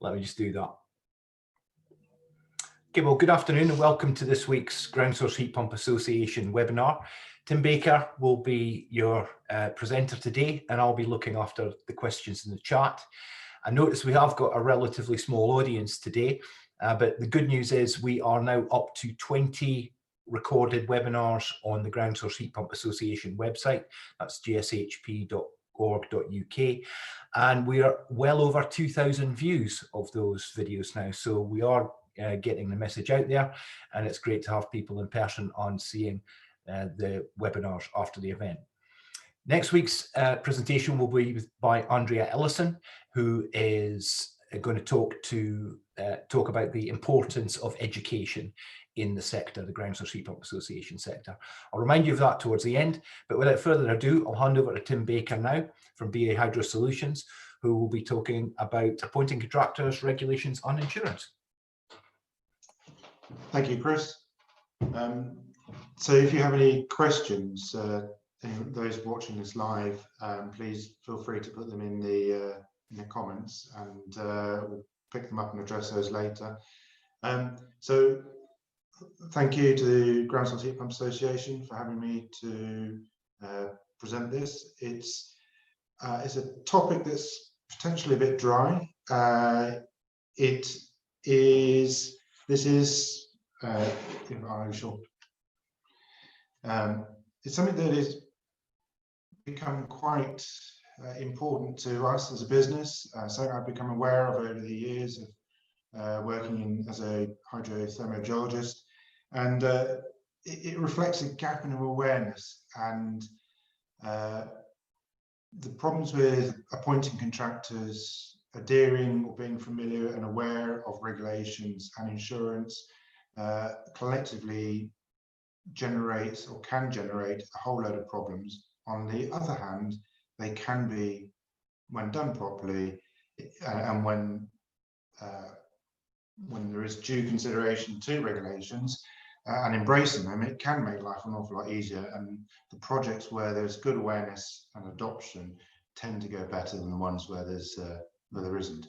Let me just do that. Okay, well, good afternoon and welcome to this week's Ground Source Heat Pump Association webinar. Tim Baker will be your presenter today, and I'll be looking after the questions in the chat. I notice we have got a relatively small audience today, but the good news is we are now up to 20 recorded webinars on the Ground Source Heat Pump Association website. That's gshp.org.uk, and we are well over 2,000 views of those videos now. So we are getting the message out there, and it's great to have people in person on seeing the webinars after the event. Next week's presentation will be by Andrea Ellison, who is going to talk about the importance of education in the sector, the Ground Source Heat Pump Association sector. I'll remind you of that towards the end, but without further ado, I'll hand over to Tim Baker now from BA Hydro Solutions, who will be talking about appointing contractors, regulations and insurance. Thank you, Chris. So if you have any questions, those watching this live, please feel free to put them in the comments, and we'll pick them up and address those later. So thank you to the Ground Source Heat Pump Association for having me to present this. It's a topic that's potentially a bit dry. It's something that has become quite important to us as a business, something I've become aware of over the years of working as a hydrothermogeologist, and it reflects a gap in awareness and the problems with appointing contractors, adhering or being familiar and aware of regulations and insurance collectively generates or can generate a whole load of problems. On the other hand, they can be, when done properly and when there is due consideration to regulations and embracing them, it can make life an awful lot easier. And the projects where there's good awareness and adoption tend to go better than the ones where there isn't.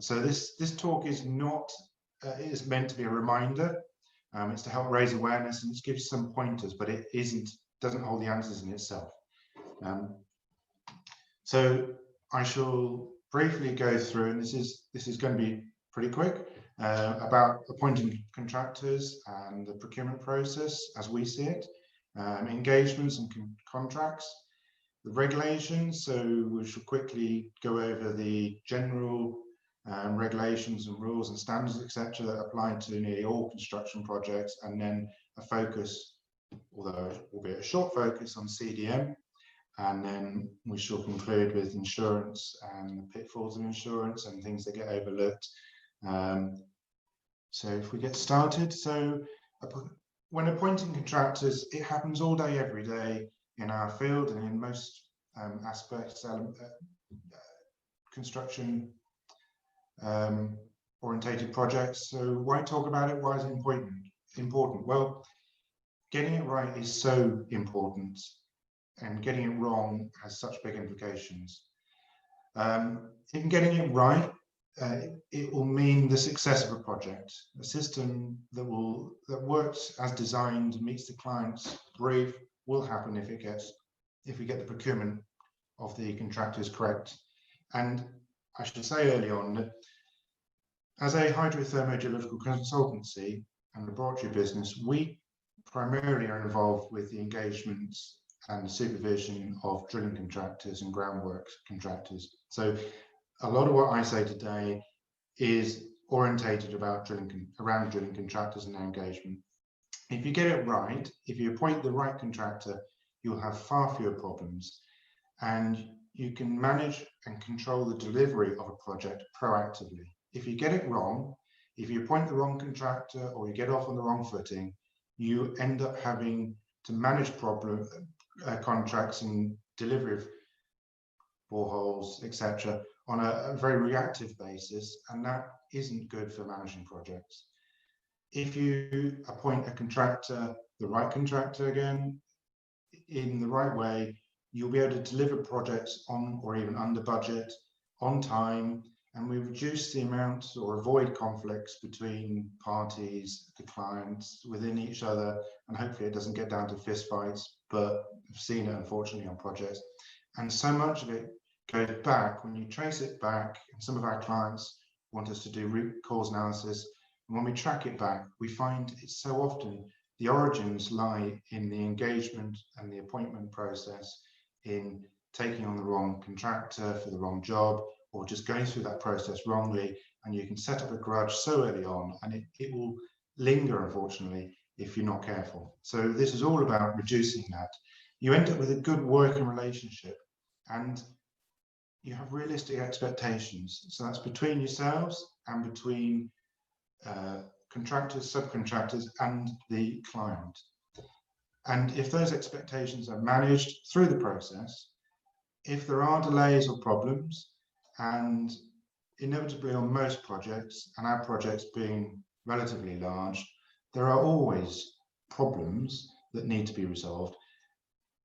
So this talk is not it is meant to be a reminder. It's to help raise awareness, and it gives some pointers, but it doesn't hold the answers in itself. So I shall briefly go through, and this is going to be pretty quick, about appointing contractors and the procurement process as we see it, engagements and contracts, the regulations. So we shall quickly go over the general regulations and rules and standards, etc., that apply to nearly all construction projects, and then a focus, although albeit a short focus, on CDM, and then we shall conclude with insurance and the pitfalls of insurance and things that get overlooked. So if we get started, so when appointing contractors, it happens all day, every day in our field and in most aspects, construction orientated projects. So why talk about it? Why is it important? Well, getting it right is so important, and getting it wrong has such big implications. In getting it right, it will mean the success of a project. A system that works as designed, meets the client's brief, will happen if we get the procurement of the contractors correct. And I should say early on that as a hydrothermogeological consultancy and laboratory business, we primarily are involved with the engagements and the supervision of drilling contractors and groundworks contractors. So a lot of what I say today is orientated around drilling contractors and their engagement. If you get it right, if you appoint the right contractor, you'll have far fewer problems, and you can manage and control the delivery of a project proactively. If you get it wrong, if you appoint the wrong contractor or you get off on the wrong footing, you end up having to manage contracts and delivery of boreholes, etc., on a very reactive basis, and that isn't good for managing projects. If you appoint a contractor, the right contractor again, in the right way, you'll be able to deliver projects on or even under budget, on time, and we reduce the amount or avoid conflicts between parties, the clients, within each other, and hopefully it doesn't get down to fistfights, but I've seen it unfortunately on projects. And so much of it goes back, when you trace it back, and some of our clients want us to do root cause analysis, and when we track it back, we find it's so often the origins lie in the engagement and the appointment process, in taking on the wrong contractor for the wrong job, or just going through that process wrongly, and you can set up a grudge so early on, and it will linger, unfortunately, if you're not careful. So this is all about reducing that. You end up with a good working relationship, and you have realistic expectations. So that's between yourselves and between contractors, subcontractors, and the client. And if those expectations are managed through the process, if there are delays or problems, and inevitably on most projects, and our projects being relatively large, there are always problems that need to be resolved.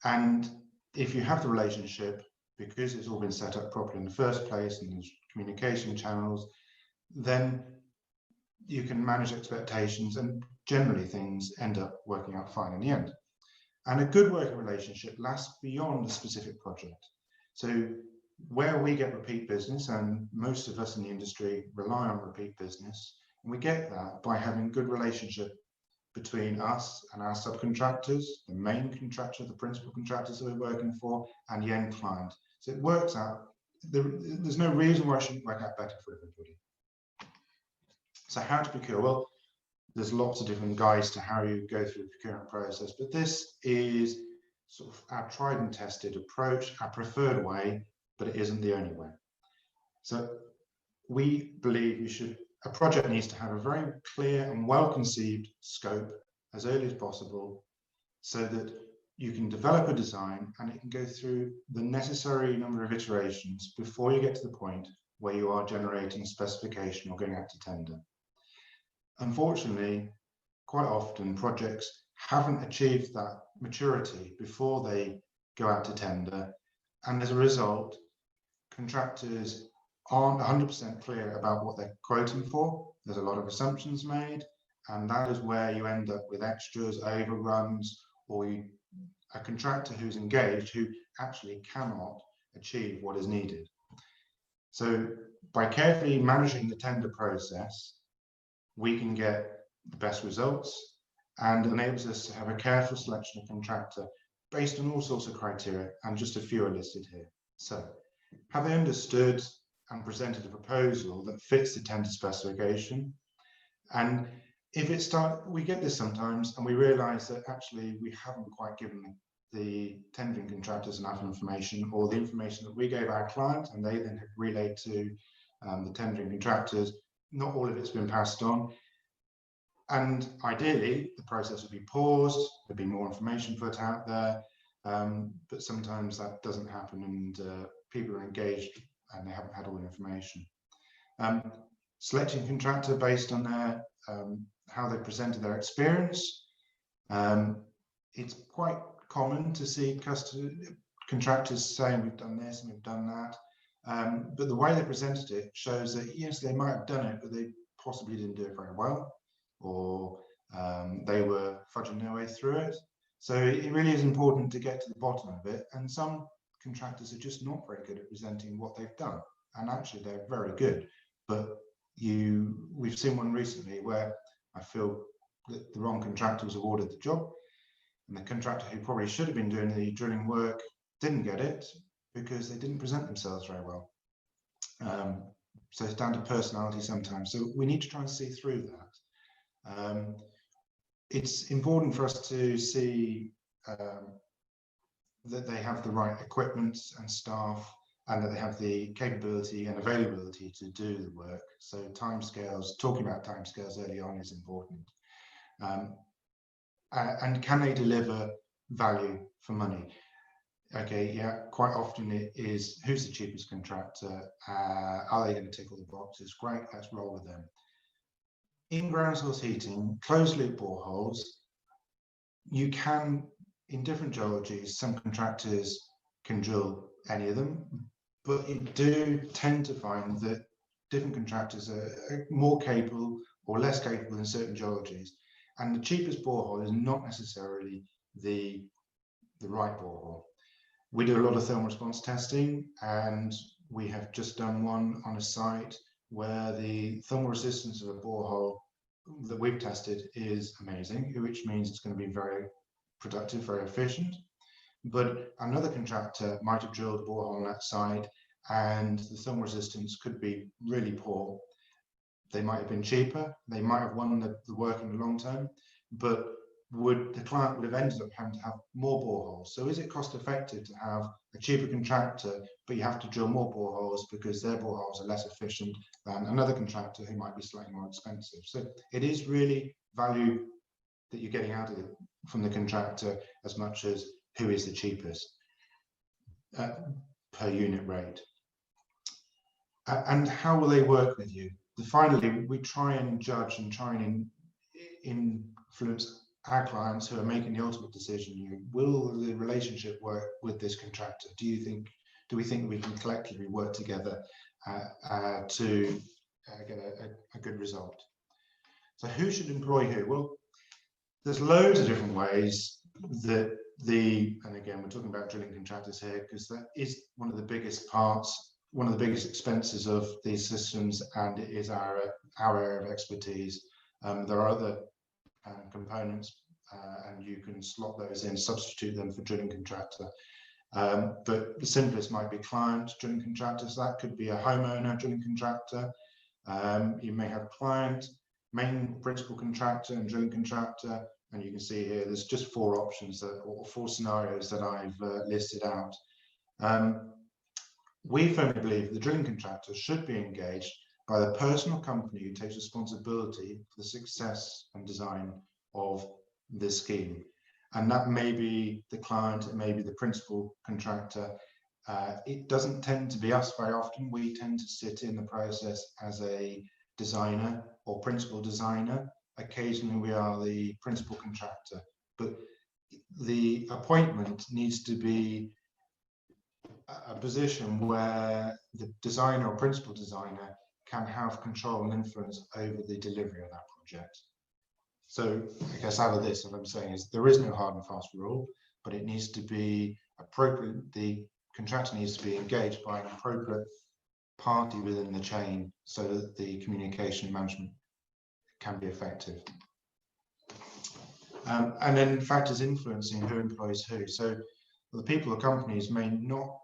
And if you have the relationship, because it's all been set up properly in the first place and there's communication channels, then you can manage expectations, and generally things end up working out fine in the end. And a good working relationship lasts beyond a specific project. So where we get repeat business, and most of us in the industry rely on repeat business, and we get that by having good relationship between us and our subcontractors, the main contractor, the principal contractors that we're working for, and the end client. So it works out, there's no reason why it shouldn't work out better for everybody. So how to procure? Well, there's lots of different guides to how you go through the procurement process, but this is sort of our tried and tested approach, our preferred way, but it isn't the only way. So we believe a project needs to have a very clear and well-conceived scope as early as possible, so that you can develop a design and it can go through the necessary number of iterations before you get to the point where you are generating a specification or going out to tender. Unfortunately, quite often projects haven't achieved that maturity before they go out to tender, and as a result, contractors aren't 100% clear about what they're quoting for. There's a lot of assumptions made, and that is where you end up with extras, overruns, or a contractor who's engaged who actually cannot achieve what is needed. So by carefully managing the tender process, we can get the best results, and enables us to have a careful selection of contractor based on all sorts of criteria, and just a few are listed here. So have they understood and presented a proposal that fits the tender specification? And if it we get this sometimes, and we realize that actually we haven't quite given the tendering contractors enough information, or the information that we gave our client and they then have relayed to the tendering contractors, not all of it's been passed on. And ideally, the process would be paused, there'd be more information put out there, but sometimes that doesn't happen, and people are engaged and they haven't had all the information. Selecting a contractor based on their how they presented their experience. It's quite common to see contractors saying we've done this and we've done that, but the way they presented it shows that yes, they might have done it, but they possibly didn't do it very well, or they were fudging their way through it. So it really is important to get to the bottom of it, and some contractors are just not very good at presenting what they've done, and actually they're very good, but we've seen one recently where I feel that the wrong contractor was awarded the job, and the contractor who probably should have been doing the drilling work didn't get it because they didn't present themselves very well. So it's down to personality sometimes, so we need to try and see through that. It's important for us to see that they have the right equipment and staff, and that they have the capability and availability to do the work. So timescales, talking about timescales early on is important. And can they deliver value for money? Okay, yeah, quite often it is, who's the cheapest contractor? Are they going to tick all the boxes? Great, let's roll with them. In ground source heating, closed loop boreholes, you can, in different geologies, some contractors can drill any of them, but you do tend to find that different contractors are more capable or less capable in certain geologies. And the cheapest borehole is not necessarily the right borehole. We do a lot of thermal response testing, and we have just done one on a site where the thermal resistance of a borehole that we've tested is amazing, which means it's going to be very productive, very efficient. But another contractor might have drilled a borehole on that site and the thermal resistance could be really poor. They might have been cheaper, they might have won the work in the long term, but the client would have ended up having to have more boreholes. So is it cost effective to have a cheaper contractor, but you have to drill more boreholes because their boreholes are less efficient than another contractor who might be slightly more expensive? So it is really value that you're getting out of it from the contractor as much as who is the cheapest per unit rate. And how will they work with you? Finally, we try and judge and try and influence our clients who are making the ultimate decision. Will the relationship work with this contractor? Do we think we can collectively work together to get a good result? So who should employ who? Well, there's loads of different ways that and again, we're talking about drilling contractors here because that is one of the biggest parts, one of the biggest expenses of these systems, and it is our area of expertise. There are other components, and you can slot those in, substitute them for drilling contractor. But the simplest might be client drilling contractor. So that could be a homeowner drilling contractor. You may have client, main principal contractor, and drilling contractor. And you can see here, there's just 4 options or 4 scenarios that I've listed out. We firmly believe the drilling contractor should be engaged by the personal company who takes responsibility for the success and design of this scheme. And that may be the client, it may be the principal contractor. It doesn't tend to be us very often. We tend to sit in the process as a designer or principal designer. Occasionally we are the principal contractor, but the appointment needs to be a position where the designer or principal designer can have control and influence over the delivery of that project. So I guess out of this, what I'm saying is there is no hard and fast rule, but it needs to be appropriate. The contractor needs to be engaged by an appropriate party within the chain so that the communication management can be effective. And then factors influencing who employs who. So the people or companies may not,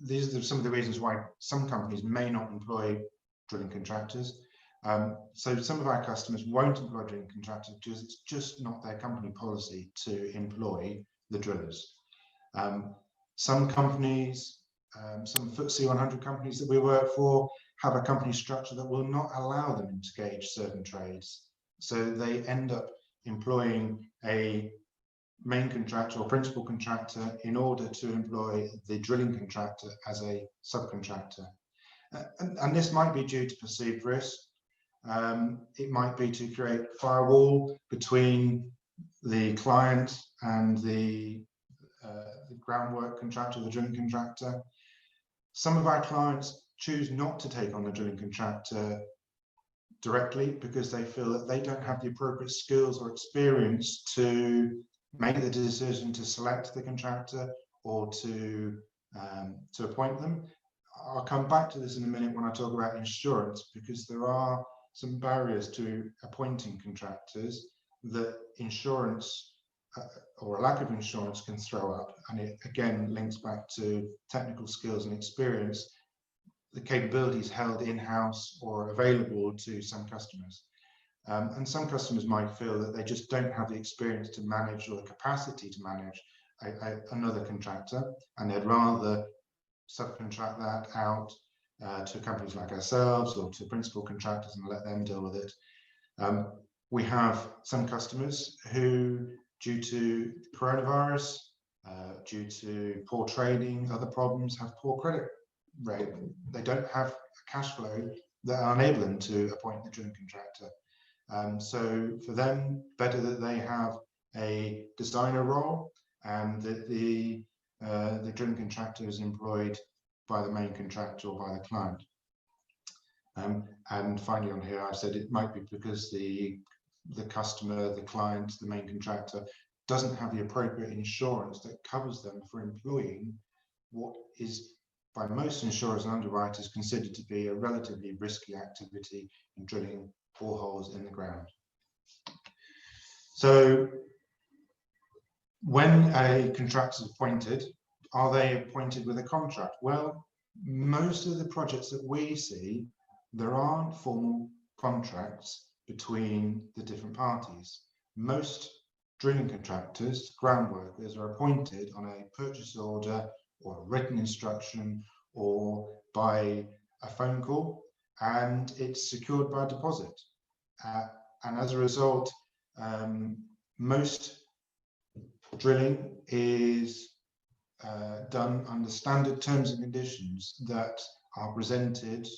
these are some of the reasons why some companies may not employ drilling contractors. So some of our customers won't employ drilling contractors because it's just not their company policy to employ the drillers. Some companies, some FTSE 100 companies that we work for have a company structure that will not allow them to engage certain trades. So they end up employing a main contractor or principal contractor in order to employ the drilling contractor as a subcontractor. And this might be due to perceived risk. It might be to create a firewall between the client and the groundwork contractor, the drilling contractor. Some of our clients choose not to take on the drilling contractor directly because they feel that they don't have the appropriate skills or experience to make the decision to select the contractor or to appoint them. I'll come back to this in a minute when I talk about insurance, because there are some barriers to appointing contractors that insurance or a lack of insurance can throw up, and it again links back to technical skills and experience, the capabilities held in-house or available to some customers. And some customers might feel that they just don't have the experience to manage or the capacity to manage another contractor, and they'd rather subcontract that out to companies like ourselves or to principal contractors and let them deal with it. We have some customers who, due to coronavirus, due to poor trading, other problems, have poor credit rate. They don't have a cash flow that enable them to appoint the drilling contractor. So for them, better that they have a designer role and that the drilling contractor is employed by the main contractor or by the client. And finally on here, I've said it might be because the customer, the client, the main contractor doesn't have the appropriate insurance that covers them for employing what is by most insurers and underwriters considered to be a relatively risky activity in drilling boreholes in the ground. So when a contractor is appointed, are they appointed with a contract? Well, most of the projects that we see, there aren't formal contracts between the different parties. Most drilling contractors, ground workers, are appointed on a purchase order or a written instruction or by a phone call, and it's secured by a deposit. And as a result, most drilling is done under standard terms and conditions that are presented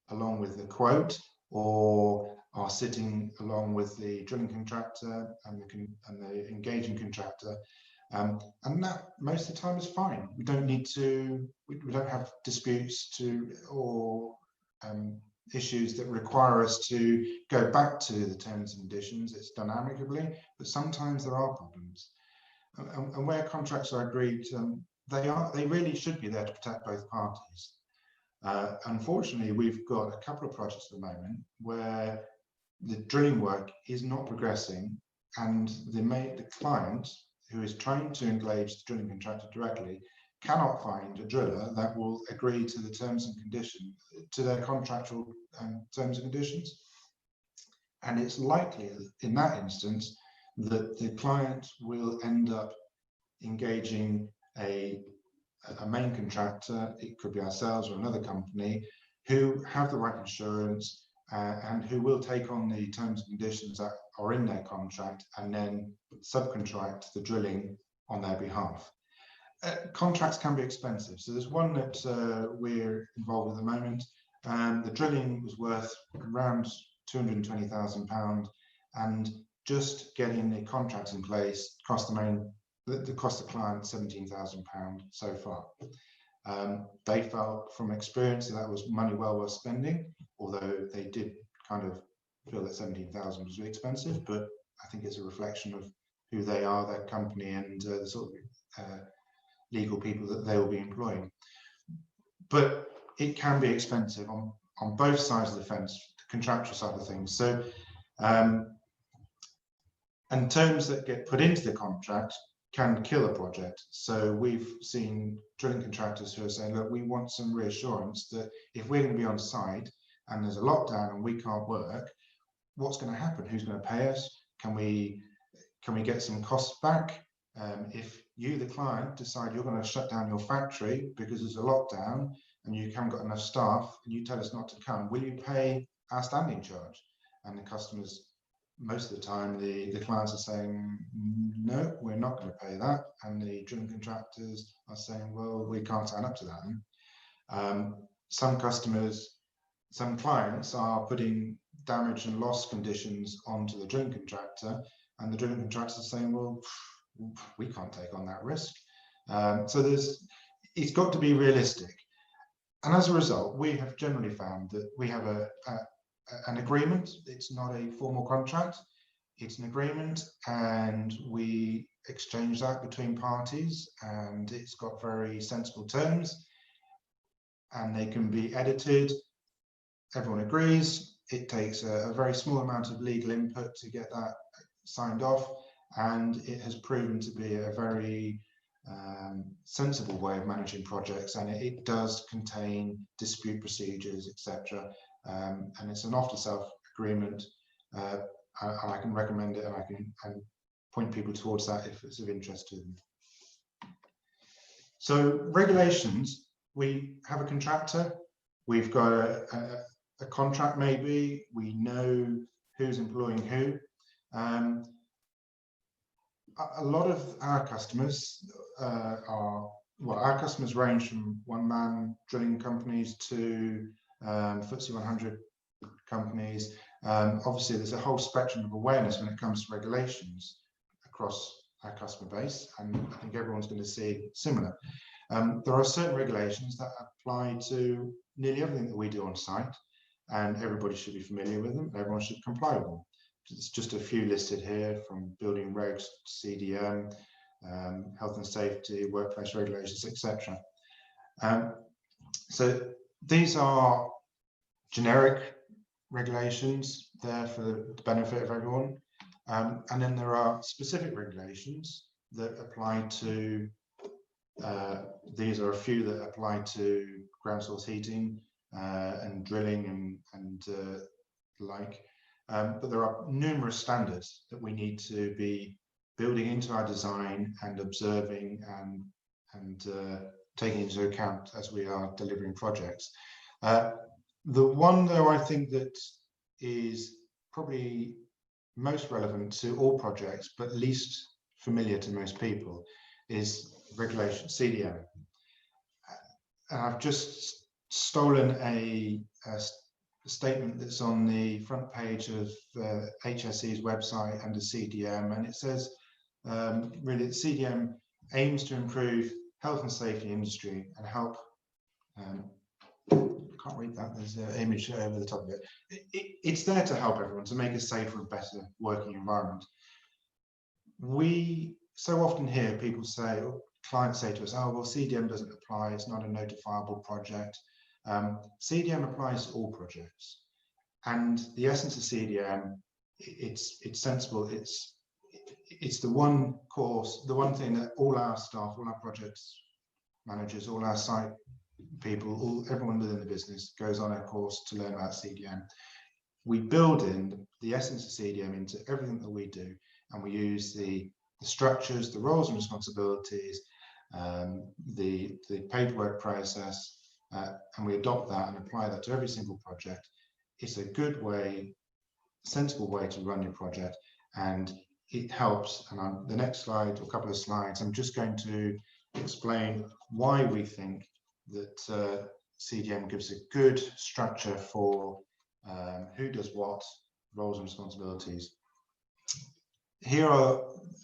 along with the quote or are sitting along with the drilling contractor and the engaging contractor. And that most of the time is fine. We don't need to, we don't have disputes or issues that require us to go back to the terms and conditions. It's done amicably, but sometimes there are problems. And where contracts are agreed, they really should be there to protect both parties. Unfortunately, we've got a couple of projects at the moment where the drilling work is not progressing, and the client, who is trying to engage the drilling contractor directly, cannot find a driller that will agree to the terms and conditions, to their contractual terms and conditions. And it's likely in that instance that the client will end up engaging a main contractor, it could be ourselves or another company, who have the right insurance and who will take on the terms and conditions that are in their contract and then subcontract the drilling on their behalf. Contracts can be expensive. So there's one that we're involved with at the moment. The drilling was worth around £220,000, and just getting the contract in place cost the client £17,000 so far. They felt from experience that was money well worth spending, although they did kind of feel that 17,000 was really expensive, but I think it's a reflection of who they are, their company, and the sort of legal people that they will be employing. But it can be expensive on both sides of the fence, the contractual side of things. So, and terms that get put into the contract can kill a project. So we've seen drilling contractors who are saying, look, we want some reassurance that if we're going to be on site and there's a lockdown and we can't work, what's going to happen? Who's going to pay us? Can we get some costs back? If you, the client, decide you're going to shut down your factory because there's a lockdown and you haven't got enough staff and you tell us not to come, will you pay our standing charge? And the customers, most of the time, the clients are saying, no, we're not going to pay that. And the drilling contractors are saying, well, we can't sign up to that. Some clients are putting damage and loss conditions onto the drilling contractor, and the drilling contractor is saying, well, we can't take on that risk. So it's got to be realistic. And as a result, we have generally found that we have an agreement. It's not a formal contract, it's an agreement, and we exchange that between parties, and it's got very sensible terms, and they can be edited. Everyone agrees. It takes a very small amount of legal input to get that signed off, and it has proven to be a very sensible way of managing projects, and it does contain dispute procedures, etc. And it's an off-the-shelf agreement, and I can recommend it, and I can point people towards that if it's of interest to them. So regulations, we have a contractor, we've got a contract maybe, we know who's employing who. A lot of our customers our customers range from one-man drilling companies to FTSE 100 companies. Obviously, there's a whole spectrum of awareness when it comes to regulations across our customer base, and I think everyone's going to see similar. There are certain regulations that apply to nearly everything that we do on site. and everybody should be familiar with them. Everyone should comply with them. There's just a few listed here, from building regs, CDM, health and safety, workplace regulations, etc. So these are generic regulations there for the benefit of everyone. And then there are specific regulations that apply to, these are a few that apply to ground source heating and drilling and the like. But there are numerous standards that we need to be building into our design and observing and taking into account as we are delivering projects. The one, though, I think that is probably most relevant to all projects, but least familiar to most people, is regulation, CDM. And I've just stolen a statement that's on the front page of HSE's website under CDM, and it says, really, that CDM aims to improve health and safety industry and help, I can't read that, there's an image over the top of it. It's there to help everyone, to make a safer and better working environment. We so often hear people say, or clients say to us, oh, well, CDM doesn't apply, it's not a notifiable project. CDM applies to all projects. And the essence of CDM, it's sensible, it's the one course, the one thing that all our staff, all our projects managers, all our site people, everyone within the business goes on a course to learn about CDM. We build in the essence of CDM into everything that we do, and we use the structures, the roles and responsibilities, the paperwork process, and we adopt that and apply that to every single project. It's a good way, sensible way to run your project, and it helps. And on the next slide, or a couple of slides, I'm just going to explain why we think that CDM gives a good structure for who does what, roles and responsibilities. Here are,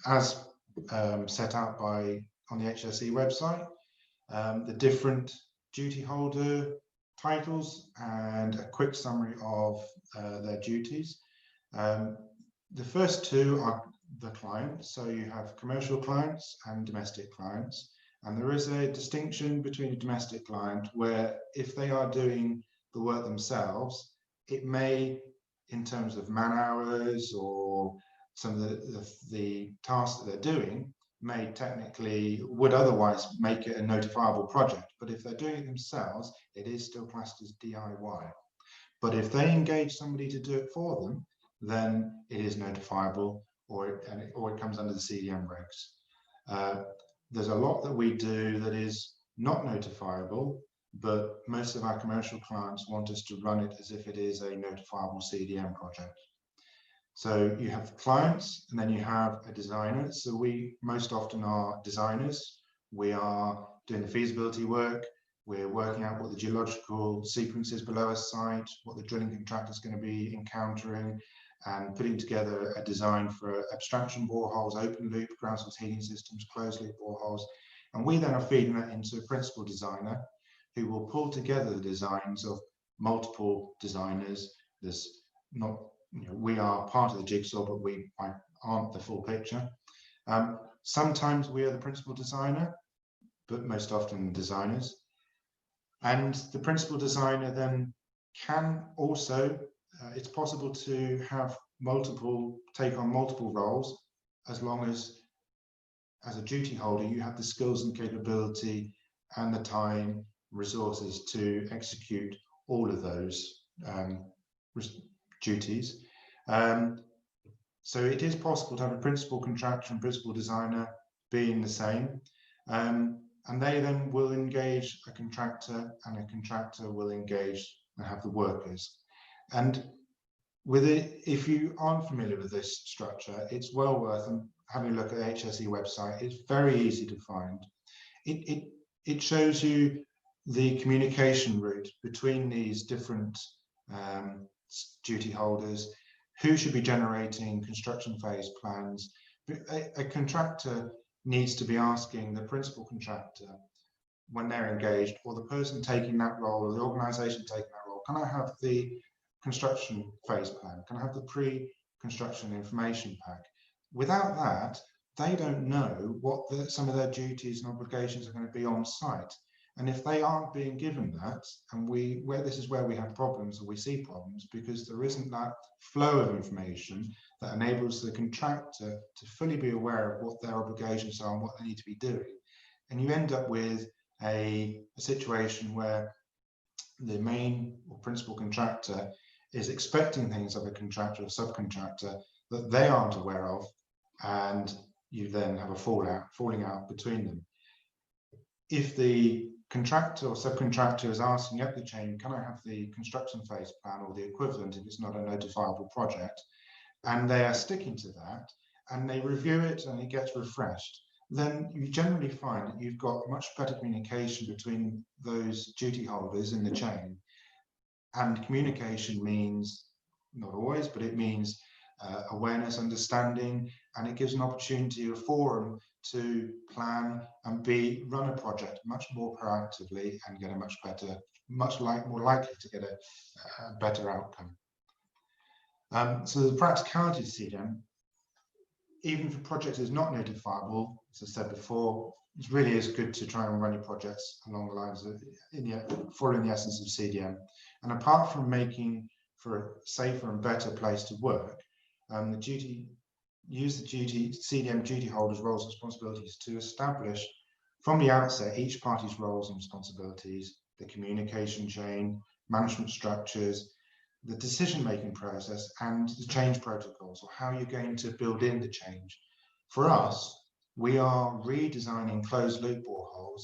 as set out on the HSE website, the different duty holder titles and a quick summary of their duties. The first two are the clients, so you have commercial clients and domestic clients. And there is a distinction between a domestic client where if they are doing the work themselves, it may, in terms of man hours or some of the tasks that they're doing, may technically, would otherwise make it a notifiable project. But if they're doing it themselves, it is still classed as DIY. But if they engage somebody to do it for them, then it is notifiable, or it comes under the CDM regs. There's a lot that we do that is not notifiable, but most of our commercial clients want us to run it as if it is a notifiable CDM project. So you have clients, and then you have a designer. So we most often are designers. We are doing the feasibility work. We're working out what the geological sequence is below a site, what the drilling contractor is going to be encountering, and putting together a design for abstraction boreholes, open loop, ground source heating systems, closed loop boreholes. And we then are feeding that into a principal designer who will pull together the designs of multiple designers. There's not, we are part of the jigsaw, but we aren't the full picture. Sometimes we are the principal designer, but most often the designers. And the principal designer then can also, it's possible to have take on multiple roles, as long as a duty holder, you have the skills and capability and the time, resources to execute all of those duties. So it is possible to have a principal contractor and principal designer being the same. And they then will engage a contractor, and a contractor will engage and have the workers. And with it, if you aren't familiar with this structure, it's well worth having a look at the HSE website. It's very easy to find. It shows you the communication route between these different duty holders, who should be generating construction phase plans. A contractor needs to be asking the principal contractor, when they're engaged, or the person taking that role, or the organization taking that role, can I have the construction phase plan? Can I have the pre-construction information pack? Without that, they don't know what some of their duties and obligations are going to be on site. And if they aren't being given that, and this is where we have problems, or we see problems, because there isn't that flow of information that enables the contractor to fully be aware of what their obligations are and what they need to be doing. And you end up with a situation where the main or principal contractor is expecting things of a contractor or subcontractor that they aren't aware of, and you then have a falling out between them. If the contractor or subcontractor is asking up the chain, can I have the construction phase plan or the equivalent if it's not a notifiable project, and they are sticking to that, and they review it and it gets refreshed, then you generally find that you've got much better communication between those duty holders in the chain. And communication means, not always, but it means awareness, understanding, and it gives an opportunity, a forum to plan and run a project much more proactively and get a much better, more likely to get a better outcome. So the Practicalities CDM, even for projects is not notifiable, as I said before, it really is good to try and run your projects along the lines of following the essence of CDM. And apart from making for a safer and better place to work, use the CDM duty holders' roles and responsibilities to establish from the outset each party's roles and responsibilities, the communication chain, management structures, the decision-making process, and the change protocols, or how you're going to build in the change. For us, we are redesigning closed-loop boreholes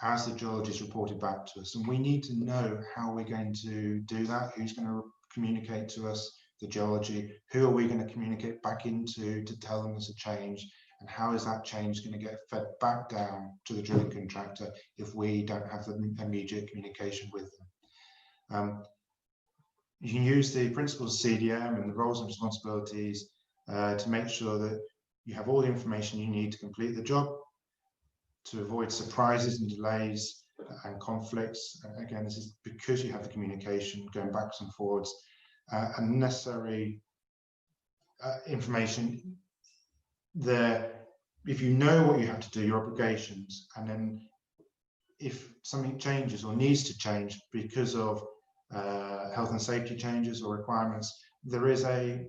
as the geology is reported back to us, and we need to know how we're going to do that, who's going to communicate to us the geology, who are we going to communicate back into to tell them there's a change, and how is that change going to get fed back down to the drilling contractor if we don't have the immediate communication with them. You can use the principles of CDM and the roles and responsibilities to make sure that you have all the information you need to complete the job, to avoid surprises and delays and conflicts. Again, this is because you have the communication going backwards and forwards, and necessary information there. If you know what you have to do, your obligations, and then if something changes or needs to change because of health and safety changes or requirements, there is a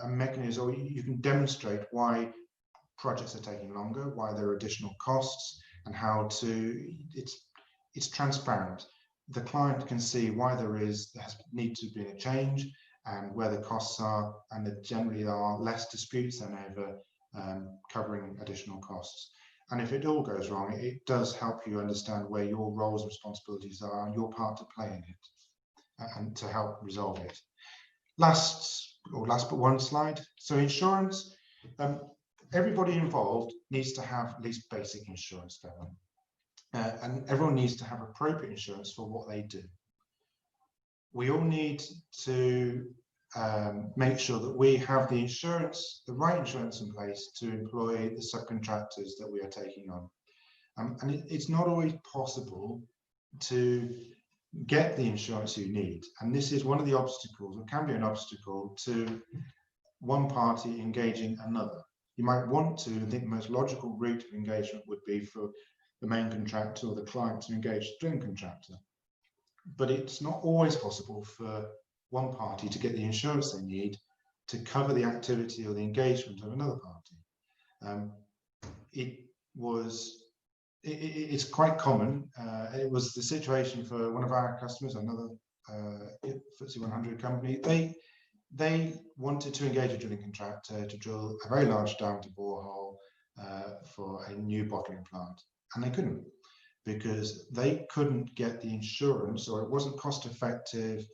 mechanism, or you can demonstrate why projects are taking longer, why there are additional costs, and how to, it's transparent. The client can see why there needs to be a change and where the costs are, and there generally are less disputes than ever covering additional costs. And if it all goes wrong, it does help you understand where your roles and responsibilities are and your part to play in it, and to help resolve it. Last but one slide. So insurance, everybody involved needs to have at least basic insurance going, and everyone needs to have appropriate insurance for what they do. We all need to make sure that we have the right insurance in place to employ the subcontractors that we are taking on. And it's not always possible to get the insurance you need. And this is one of the obstacles, or can be an obstacle, to one party engaging another. You might want to, I think the most logical route of engagement would be for the main contractor or the client to engage the drilling contractor. But it's not always possible for one party to get the insurance they need to cover the activity or the engagement of another party. It's quite common. It was the situation for one of our customers, another FTSE 100 company. They wanted to engage a drilling contractor to drill a very large diameter borehole for a new bottling plant, and they couldn't, because they couldn't get the insurance, or it wasn't cost effective,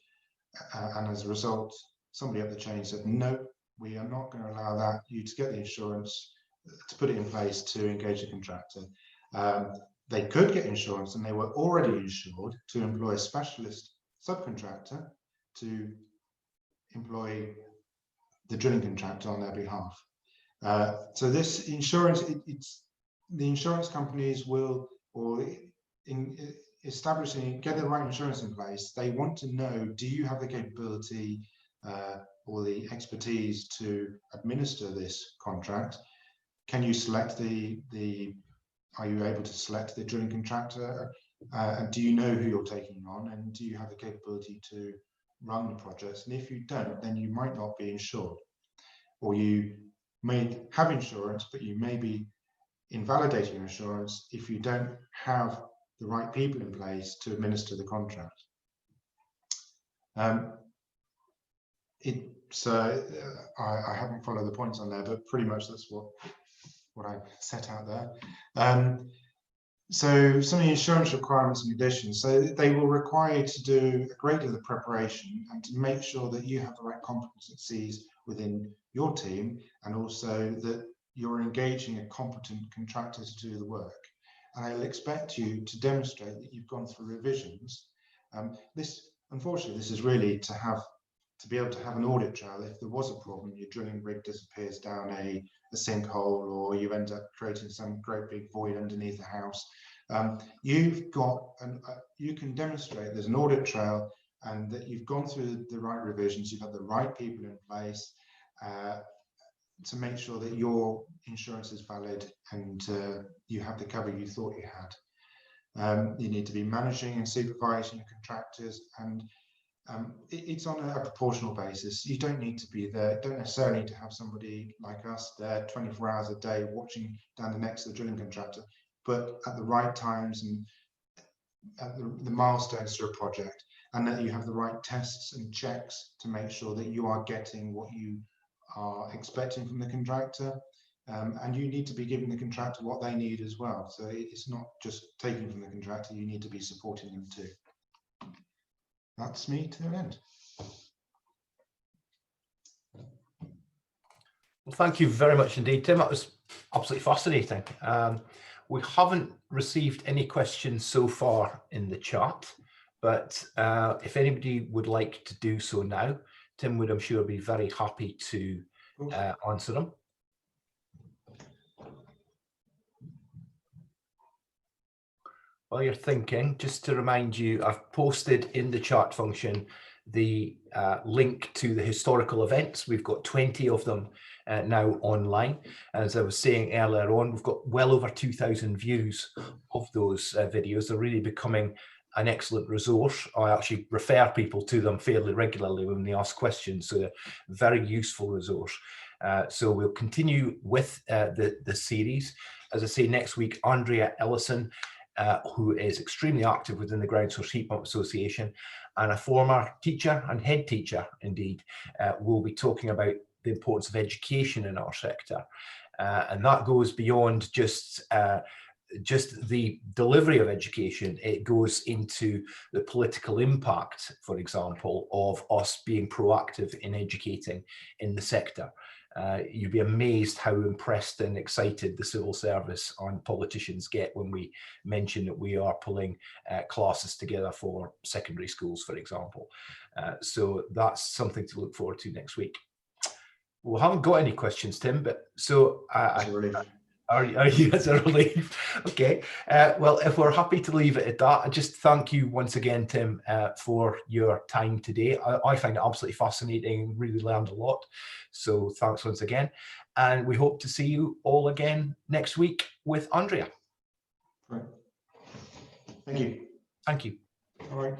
and as a result, somebody up the chain said, no, we are not going to allow you to get the insurance, to put it in place to engage a contractor. They could get insurance, and they were already insured to employ a specialist subcontractor to employ the drilling contractor on their behalf. So this insurance, the insurance companies will, or get the right insurance in place, they want to know, do you have the capability or the expertise to administer this contract? Can you select are you able to select the drilling contractor? And do you know who you're taking on? And do you have the capability to run the projects? And if you don't, then you might not be insured. Or you may have insurance, but you may be invalidating your insurance if you don't have the right people in place to administer the contract. I haven't followed the points on there, but pretty much that's what I set out there. So some of the insurance requirements and conditions, so they will require you to do a great deal of preparation and to make sure that you have the right competencies within your team, and also that you're engaging a competent contractor to do the work. And I'll expect you to demonstrate that you've gone through revisions. Unfortunately, this is really to be able to have an audit trail. If there was a problem, your drilling rig disappears down a sinkhole, or you end up creating some great big void underneath the house, you've got you can demonstrate there's an audit trail and that you've gone through the right revisions, you've had the right people in place to make sure that your insurance is valid and you have the cover you thought you had. You need to be managing and supervising your contractors, and it's on a proportional basis. You don't need to be there, don't necessarily need to have somebody like us there 24 hours a day watching down the necks of the drilling contractor, but at the right times and at the milestones to a project, and that you have the right tests and checks to make sure that you are getting what you are expecting from the contractor. And you need to be giving the contractor what they need as well. So it's not just taking from the contractor, you need to be supporting them too. That's me to an end. Well, thank you very much indeed, Tim. That was absolutely fascinating. We haven't received any questions so far in the chat, but if anybody would like to do so now, Tim would, I'm sure, be very happy to answer them. While you're thinking, just to remind you, I've posted in the chat function the link to the historical events. We've got 20 of them now online. As I was saying earlier on, we've got well over 2,000 views of those videos. They're really becoming an excellent resource. I actually refer people to them fairly regularly when they ask questions, so they're a very useful resource. So we'll continue with the series. As I say, next week, Andrea Ellison, who is extremely active within the Ground Source Heat Pump Association and a former teacher and head teacher indeed, will be talking about the importance of education in our sector. And that goes beyond just the delivery of education. It goes into the political impact, for example, of us being proactive in educating in the sector. You'd be amazed how impressed and excited the civil service and politicians get when we mention that we are pulling classes together for secondary schools, for example. So that's something to look forward to next week. We haven't got any questions, Tim, but so are you as a relief? Okay. Well, if we're happy to leave it at that, I just thank you once again, Tim, for your time today. I find it absolutely fascinating, really learned a lot. So thanks once again. And we hope to see you all again next week with Andrea. Right. Thank you. Thank you. All right.